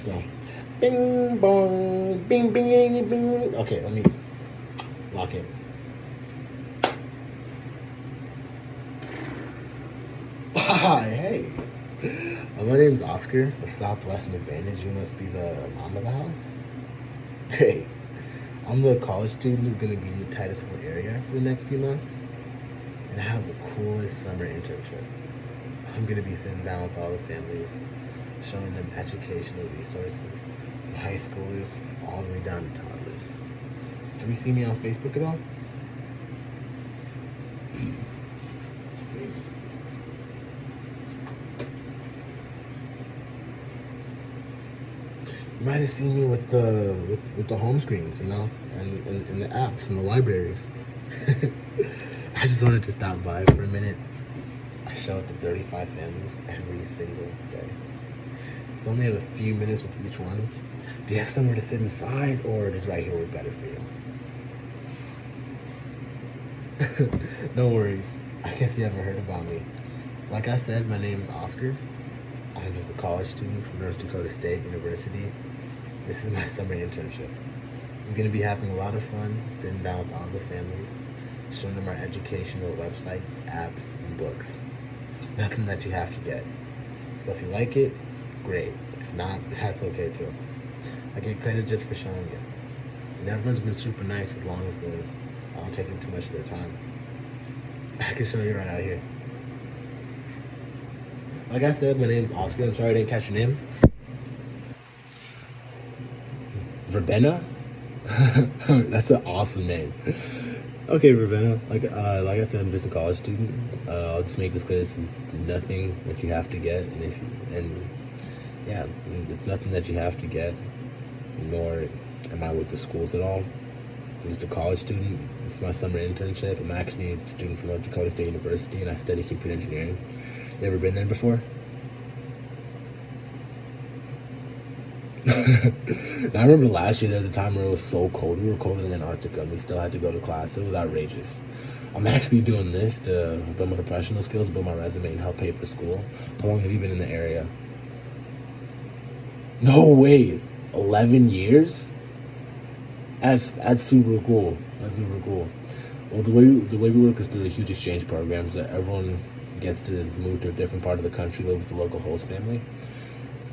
So, bing bong, bing bing bing bing. Okay, let me lock in. Hi, hey. My name's Oscar, the Southwestern Advantage. You must be the mom of the house. Great. I'm the college student who's going to be in the Titusville area for the next few months, and I have the coolest summer internship. I'm going to be sitting down with all the families, showing them educational resources from high schoolers all the way down to toddlers. Have you seen me on Facebook at all? You might have seen me with the home screens, and the apps and the libraries. I just wanted to stop by for a minute. I show up to 35 families every single day. So only have a few minutes with each one. Do you have somewhere to sit inside, or does right here work better for you? No worries. I guess you haven't heard about me. Like I said, my name is Oscar. I'm just a college student from North Dakota State University. This is my summer internship. I'm going to be having a lot of fun sitting down with all the families, showing them our educational websites, apps, and books. It's nothing that you have to get. So if you like it, great. If not, that's okay too. I get credit just for showing you. And everyone's been super nice as long as I don't take up too much of their time. I can show you right out here. Like I said, my name's Oscar. I'm sorry I didn't catch your name. Verbena? That's an awesome name. Okay, Ravenna. Like I said, I'm just a college student. I'll just make this clear. This is nothing that you have to get, it's nothing that you have to get. Nor am I with the schools at all. I'm just a college student. It's my summer internship. I'm actually a student from North Dakota State University, and I study computer engineering. You ever been there before? I remember last year there was a time where it was so cold. We were colder than Antarctica, and we still had to go to class. It was outrageous. I'm actually doing this to build my professional skills, build my resume, and help pay for school. How long have you been in the area? No way, 11 years? That's super cool. That's super cool. Well, the way we work is through a huge exchange program, so everyone gets to move to a different part of the country, live with the local host family.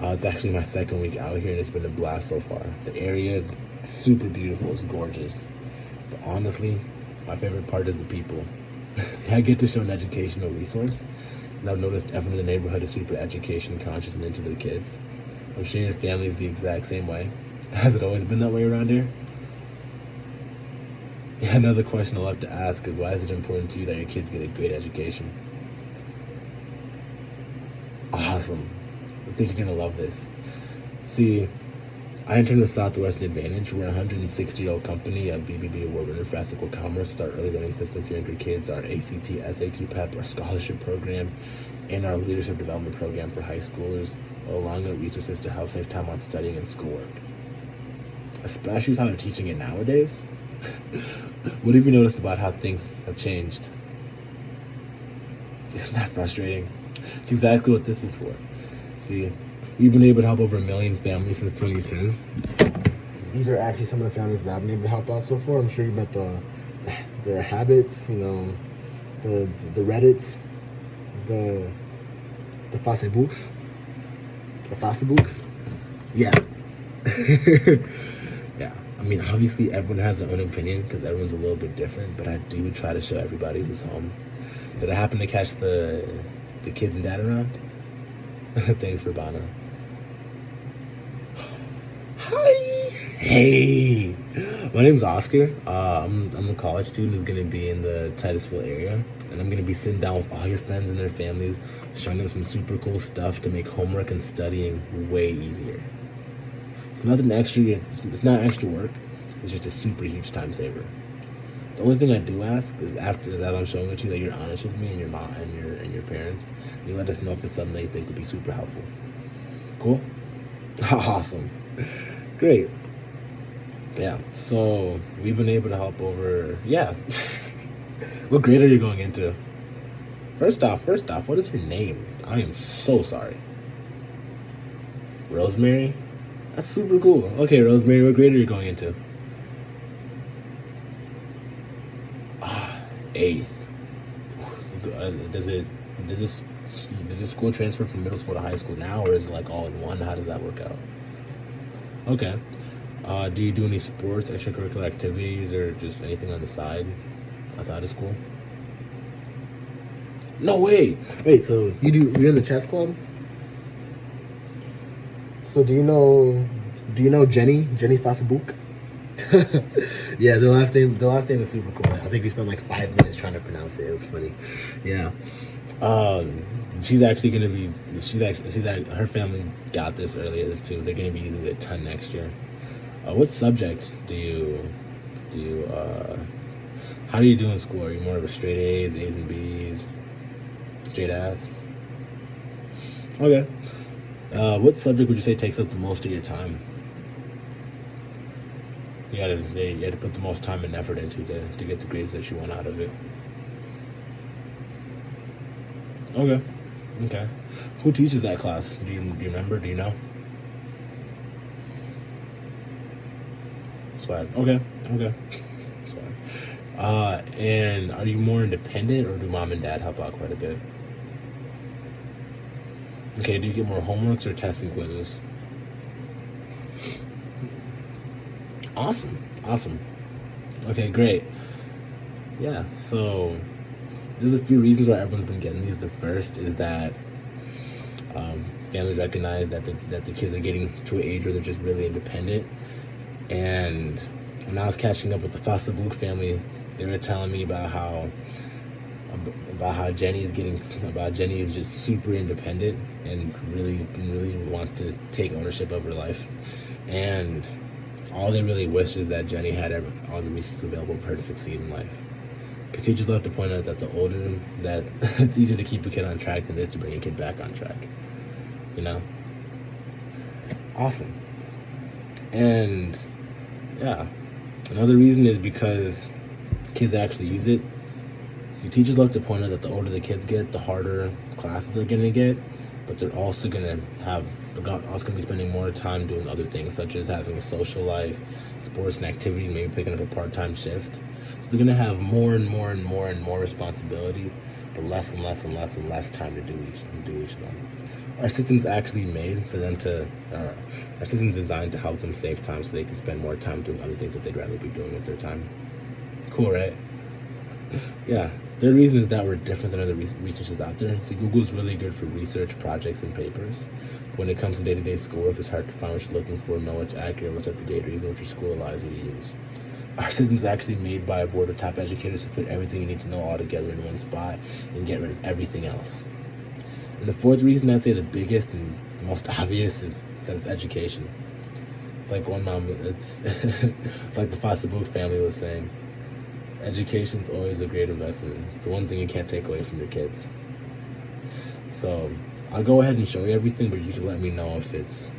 It's actually my second week out here, and it's been a blast so far. The area is super beautiful. It's gorgeous. But honestly, my favorite part is the people. I get to show an educational resource, and I've noticed everyone in the neighborhood is super education conscious and into their kids. I'm sure your family is the exact same way. Has it always been that way around here? Yeah, another question I'll have to ask is, why is it important to you that your kids get a great education? Awesome. I think you're gonna love this. See, I interned with Southwestern Advantage. We're a 160-year-old company, a BBB award winner for ethical commerce with our early learning system for younger kids, our ACT, SAT prep, our scholarship program, and our leadership development program for high schoolers, along with resources to help save time on studying and schoolwork. Especially how they're teaching it nowadays. What have you noticed about how things have changed? Isn't that frustrating? It's exactly what this is for. See, we've been able to help over 1 million families since 2010. These are actually some of the families that I've been able to help out so far. I'm sure you met the habits, the Reddits, the Facebooks, Yeah. Yeah. I mean, obviously everyone has their own opinion because everyone's a little bit different, but I do try to show everybody who's home. Did I happen to catch the kids and dad around? Thanks, Rabana. Hi. Hey. My name's Oscar. I'm a college student who's going to be in the Titusville area, and I'm going to be sitting down with all your friends and their families, showing them some super cool stuff to make homework and studying way easier. It's nothing extra. It's not extra work. It's just a super huge time saver. The only thing I do ask is after that I'm showing it to you, that you're honest with me and your mom and your parents. And you let us know if it's something that you think would be super helpful. Cool? Awesome. Great. Yeah, so we've been able to help over, What grade are you going into? First off, what is your name? I am so sorry. Rosemary? That's super cool. Okay, Rosemary, what grade are you going into? Eighth. Does it does this school transfer from middle school to high school now, or is it like all in one? How does that work out? Okay. Do you do any sports, extracurricular activities, or just anything on the side outside of school? No way. Wait, so you're in the chess club? So do you know Jenny Fasabuk? Yeah, the last name is super cool. I think we spent like 5 minutes trying to pronounce it. It was funny. Yeah. She's actually gonna be. Her family got this earlier too. They're gonna be using it a ton next year. What subject do you? How do you do in school? Are you more of a straight A's and B's, straight F's? Okay. What subject would you say takes up the most of your time? You had to put the most time and effort into to get the grades that you want out of it. Okay. Okay. Who teaches that class? Do you remember? Do you know? Swag. Okay. Okay. Swag. And are you more independent, or do mom and dad help out quite a bit? Okay. Do you get more homeworks or testing quizzes? Awesome. Awesome. Okay. Great. Yeah. So there's a few reasons why everyone's been getting these. The first is that families recognize that the kids are getting to an age where they're just really independent. And when I was catching up with the Fasabuk family, they were telling me about how Jenny is just super independent and really wants to take ownership of her life. And all they really wish is that Jenny had all the resources available for her to succeed in life. Because he just loved to point out that the older that it's easier to keep a kid on track than it is to bring a kid back on track. You know? Awesome. And yeah, another reason is because kids actually use it. So teachers love to point out that the older the kids get, the harder classes are going to get, but they're also going to be spending more time doing other things, such as having a social life, sports and activities, maybe picking up a part-time shift. So they're going to have more and more responsibilities, but less and less time to do each of them. Our system's actually made for them our system's designed to help them save time so they can spend more time doing other things that they'd rather be doing with their time. Cool, right? Yeah. Third reason is that we're different than other researchers out there. So Google's really good for research, projects, and papers. But when it comes to day-to-day schoolwork, it's hard to find what you're looking for, know what's accurate, what's up to date, or even what your school allows you to use. Our system's actually made by a board of top educators to put everything you need to know all together in one spot and get rid of everything else. And the fourth reason, I'd say the biggest and most obvious, is that it's education. It's like it's like the Fasabuk family was saying. Education's always a great investment. It's the one thing you can't take away from your kids. So I'll go ahead and show you everything, but you can let me know if it's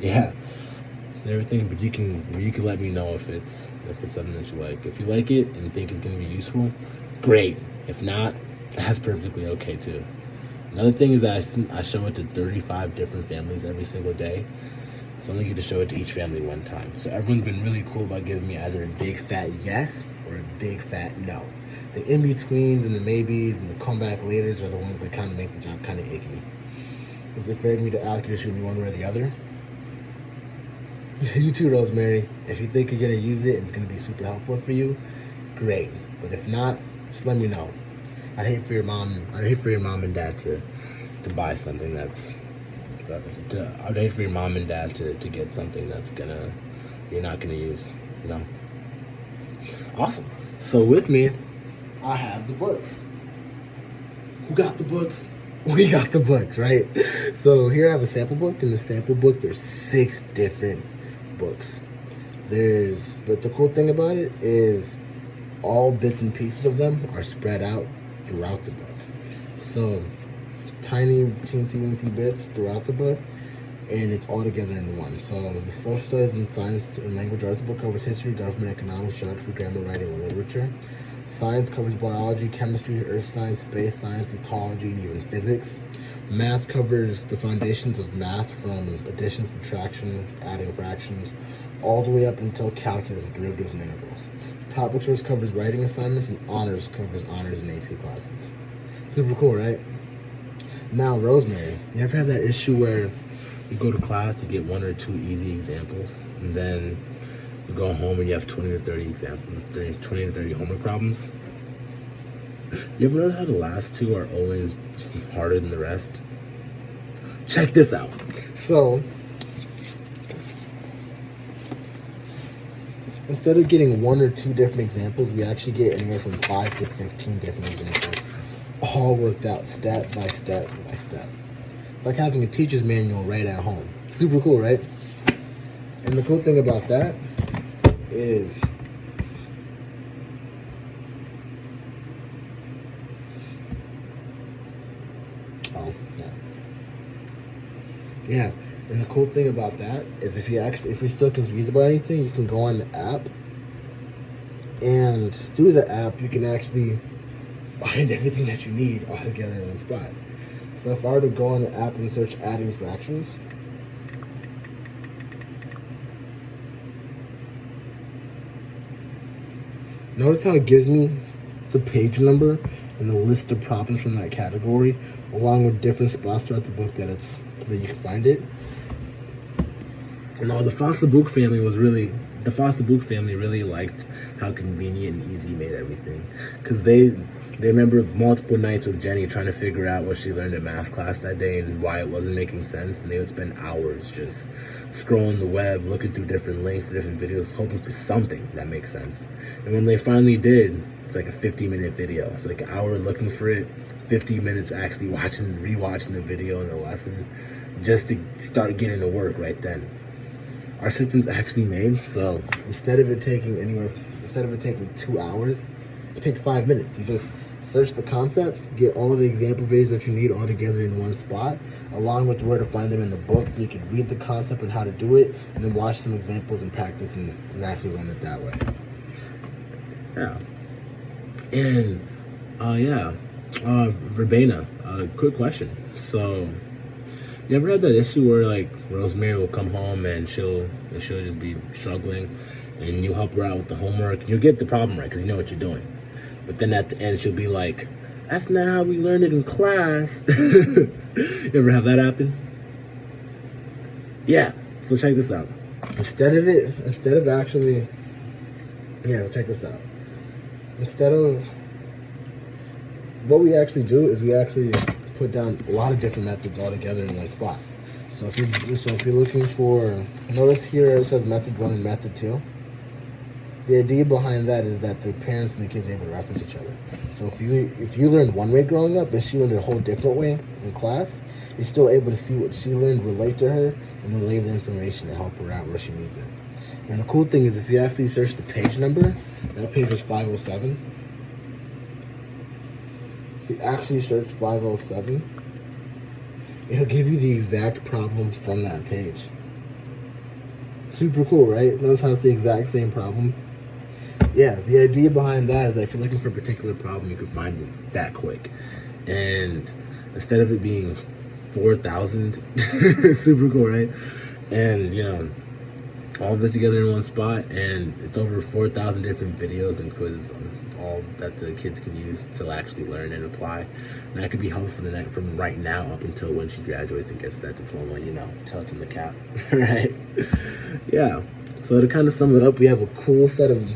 everything. But you can let me know if it's something that you like. If you like it and think it's going to be useful, great. If not, that's perfectly okay too. Another thing is that I show it to 35 different families every single day. So I only get to show it to each family one time. So everyone's been really cool about giving me either a big fat yes or a big fat no. The in-betweens and the maybes and the comeback laters are the ones that kind of make the job kind of icky. Is it fair for me to ask you to shoot me one way or the other? You too, Rosemary. If you think you're going to use it and it's going to be super helpful for you, great. But if not, just let me know. I'd hate for your mom and dad to buy something I'd hate for your mom and dad to get something you're not gonna use, you know? Awesome. So with me, I have the books. Who got the books? We got the books, right? So here I have a sample book. In the sample book, there's 6 different books. But the cool thing about it is all bits and pieces of them are spread out throughout the book. So tiny teensy weensy bits throughout the book, and it's all together in one. So the social studies and science and language arts book covers history, government, economics, geography, grammar, writing, and literature. Science covers biology, chemistry, earth science, space science, ecology, and even physics. Math covers the foundations of math from addition, subtraction, adding fractions, all the way up until calculus, derivatives, and integrals. Topic source covers writing assignments, and honors covers honors and AP classes. Super cool, right? Now, Rosemary, you ever have that issue where you go to class, you get 1 or 2 easy examples, and then you go home and you have 20 or 30 examples, 20 or 30 homework problems? You ever notice how the last 2 are always just harder than the rest? Check this out. So, instead of getting 1 or 2 different examples, we actually get anywhere from 5 to 15 different examples, all worked out step by step by step. It's like having a teacher's manual right at home. Super cool, right? And the cool thing about that is yeah. And the cool thing about that is if you're still confused about anything, you can go on the app, and through the app you can actually find everything that you need all together in one spot. So if I were to go on the app and search adding fractions, notice how it gives me the page number and the list of problems from that category, along with different spots throughout the book that you can find it. No, the Foster Book family really liked how convenient and easy made everything, because they remember multiple nights with Jenny trying to figure out what she learned in math class that day and why it wasn't making sense, and they would spend hours just scrolling the web, looking through different links for different videos, hoping for something that makes sense. And when they finally did, it's like a 50-minute video. So like an hour looking for it, 50 minutes actually rewatching the video and the lesson, just to start getting to work right then. Our system's actually made so instead of it taking 2 hours, it takes 5 minutes. You just search the concept, get all the example videos that you need all together in one spot, along with where to find them in the book. You can read the concept and how to do it, and then watch some examples and practice and actually learn it that way. Yeah. And Verbena, quick question. So, you ever had that issue where like Rosemary will come home and she'll just be struggling, and you help her out with the homework, and you'll get the problem right because you know what you're doing, but then at the end she'll be like, "That's not how we learned it in class." You ever have that happen? Yeah. So check this out. Instead of what we actually do is we actually put down a lot of different methods all together in one spot. So if you're looking for, notice here it says method 1 and method 2. The idea behind that is that the parents and the kids are able to reference each other. So if you learned one way growing up and she learned a whole different way in class, you're still able to see what she learned, relate to her, and relay the information to help her out where she needs it. And the cool thing is if you actually search the page number, that page was 507. If you actually search 507, it'll give you the exact problem from that page. Super cool, right? Notice how it's the exact same problem? Yeah, the idea behind that is that if you're looking for a particular problem, you can find it that quick. And instead of it being 4,000, super cool, right? And, all this together in one spot, and it's over 4,000 different videos and quizzes, all that the kids can use to actually learn and apply. And that could be helpful from right now up until when she graduates and gets that diploma, till it's in the cap, right? Yeah. So to kind of sum it up, we have a cool set of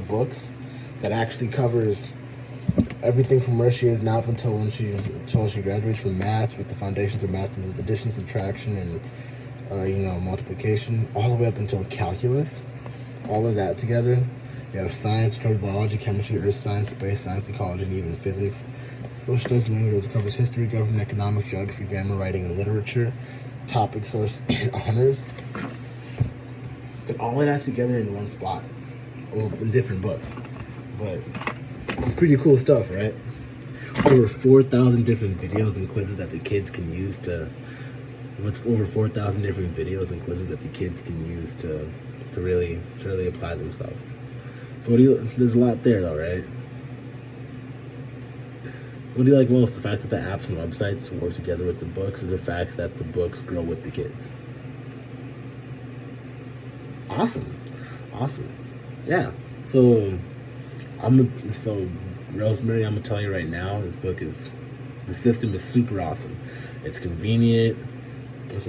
books that actually covers everything from where she is now up until she graduates, from math, with the foundations of math, and addition, subtraction, and multiplication, all the way up until calculus. All of that together. You have science, covers biology, chemistry, earth science, space science, ecology, and even physics. Social studies and language covers history, government, economics, geography, grammar, writing, and literature. Topic source and honors. And all of that's together in one spot. Well, in different books. But it's pretty cool stuff, right? over 4,000 different videos and quizzes that the kids can use to. With over 4,000 different videos and quizzes that the kids can use to really apply themselves. So there's a lot there though, right? What do you like most? The fact that the apps and websites work together with the books, or the fact that the books grow with the kids? Awesome. Yeah. So Rosemary, I'm gonna tell you right now, the system is super awesome. It's convenient. It's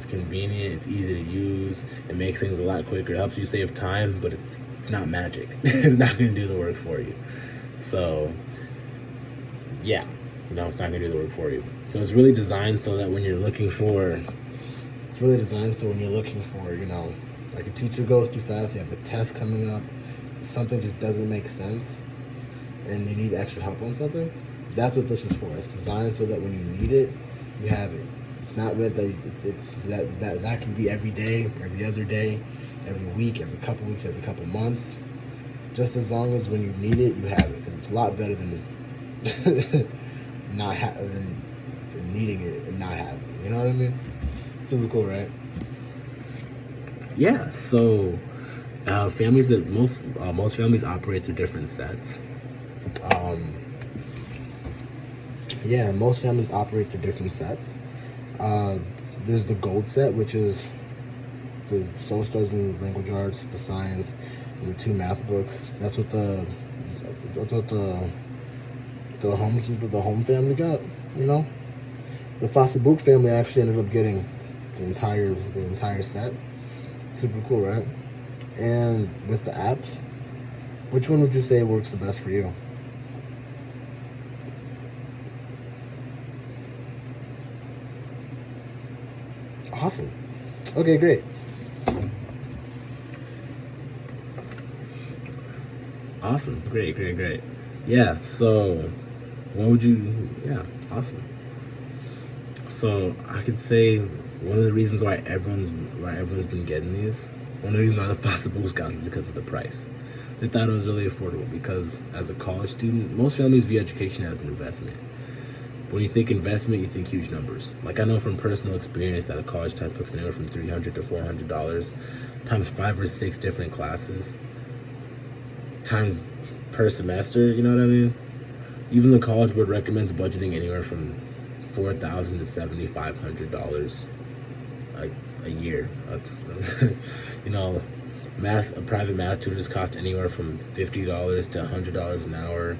convenient. It's easy to use. It makes things a lot quicker. It helps you save time, but it's not magic. It's not gonna do the work for you. So yeah, it's not gonna do the work for you. So it's really designed so that when you're looking for, like a teacher goes too fast, you have a test coming up, something just doesn't make sense, and you need extra help on something. That's what this is for. It's designed so that when you need it, you have it. It's not meant that can be every day, every other day, every week, every couple weeks, every couple months. Just as long as when you need it, you have it. It's a lot better than than needing it and not having it. You know what I mean? Super cool, right? Yeah. So most families operate through different sets. Most families operate through different sets. There's the gold set, which is the social studies and language arts, the science, and the 2 math books. That's what the home family got. The Foster-Book family actually ended up getting the entire set. Super cool, right? And with the apps, which one would you say works the best for you? Awesome. Okay, great. Awesome. Great. Yeah, so awesome. So I could say one of the reasons why everyone's been getting these, one of the reasons why the Foster-Books got is because of the price. They thought it was really affordable because as a college student, most families view education as an investment. When you think investment, you think huge numbers. Like I know from personal experience that a college textbook's anywhere from $300 to $400 times 5 or 6 different classes times per semester. You know what I mean? Even the College Board recommends budgeting anywhere from $4,000 to $7,500 a year. Private math tutors cost anywhere from $50 to $100 an hour.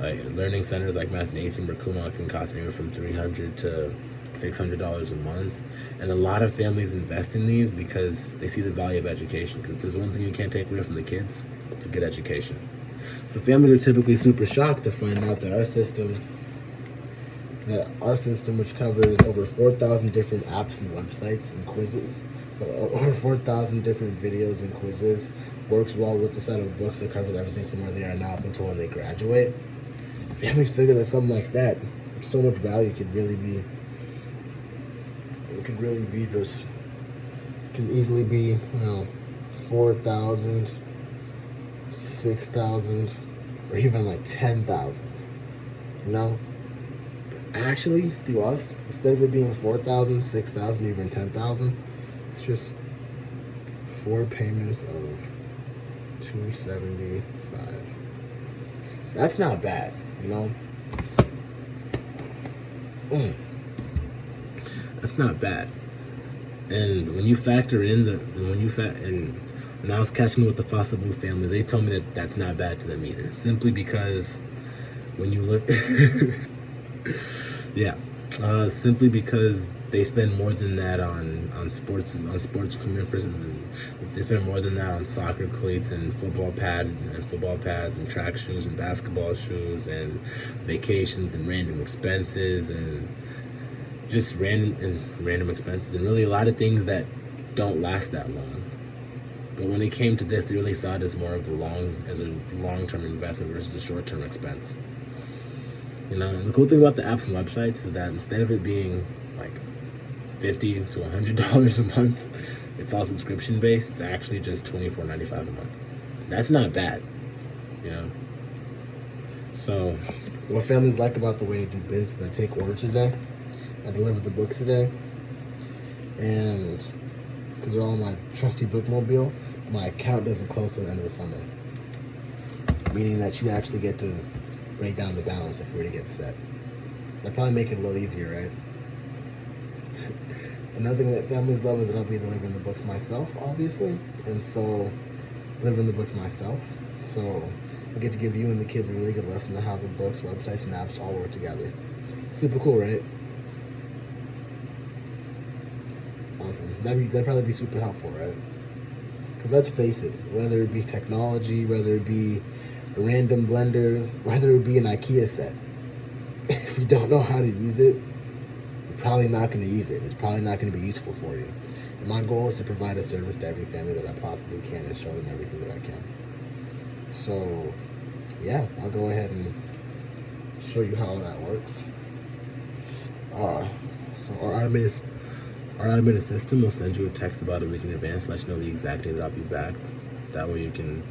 Learning centers like Mathnasium or Kumon can cost anywhere from $300 to $600 a month. And a lot of families invest in these because they see the value of education. Because there's one thing you can't take away from the kids, it's a good education. So families are typically super shocked to find out that our system, which covers over 4,000 different apps and websites and quizzes, over 4,000 different videos and quizzes, works well with the set of books that covers everything from where they are now up until when they graduate. Families figure that something like that, so much value can easily be, 4,000, 6,000, or even like 10,000, Actually, to us, instead of it being 4,000, 6,000, even 10,000, it's just 4 payments of $275. That's not bad, That's not bad. And when you factor in when I was catching with the Foster-Books family, they told me that that's not bad to them either. Simply because when you look, simply because they spend more than that on sports commercials. They spend more than that on soccer cleats and football pads and track shoes and basketball shoes and vacations and random expenses and just random expenses and really a lot of things that don't last that long. But when it came to this, they really saw it as more of a long-term investment versus a short-term expense. And the cool thing about the apps and websites is that instead of it being like $50 to $100 a month, it's all subscription based. It's actually just $24.95 a month. That's not bad, So What families like about the way I do bins is I take orders today, I deliver the books today, and because they're all on my trusty bookmobile, my account doesn't close till the end of the summer. Meaning that you actually get to break down the balance if we were to get set. That'd probably make it a little easier, right? Another thing that families love is that I'll be delivering the books myself, obviously. And so, delivering the books myself. So, I get to give you and the kids a really good lesson on how the books, websites, and apps all work together. Super cool, right? Awesome. That'd probably be super helpful, right? Because let's face it, whether it be technology, whether it be a random blender, whether it be an IKEA set, if you don't know how to use it, you're probably not going to use it. It's probably not going to be useful for you. And my goal is to provide a service to every family that I possibly can and show them everything that I can. So, yeah, I'll go ahead and show you how that works. So our automated system will send you a text about a week in advance, let you know the exact date that I'll be back. That way you can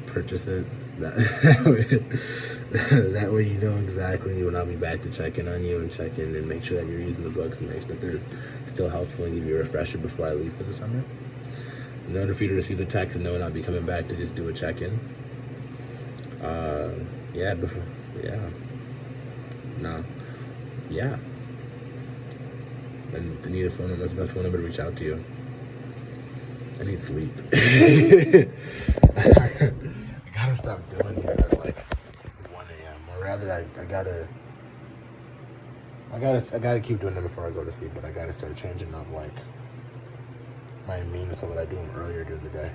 purchase it. That way you know exactly when I'll be back to check in on you and check in and make sure that you're using the books and make sure that they're still helpful and give you a refresher before I leave for the summer. In order for you to receive the text and knowing I'll be coming back to just do a check-in. And I need a phone number. That's the best phone number to reach out to you. I need sleep. I gotta stop doing these at like 1 a.m. Or rather, I gotta keep doing them before I go to sleep. But I gotta start changing up like my means so that I do them earlier during the day.